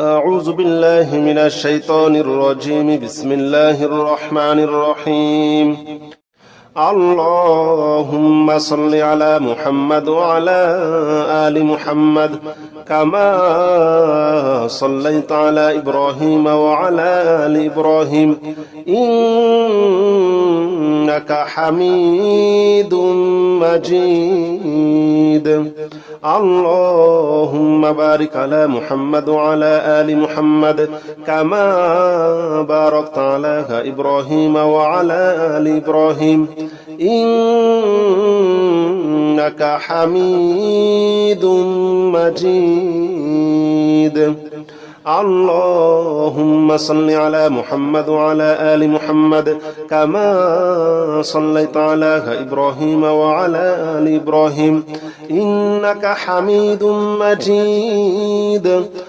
أعوذ بالله من الشيطان الرجيم. بسم الله الرحمن الرحيم. اللهم صل على محمد وعلى آل محمد كما صليت على إبراهيم وعلى آل إبراهيم إنك حميد مجيد. اللهم بارك على محمد وعلى آل محمد كما باركت على إبراهيم وعلى آل إبراهيم إنك حميد مجيد. اللهم صل على محمد وعلى آل محمد كما صليت على إبراهيم وعلى آل إبراهيم إنك حميد مجيد.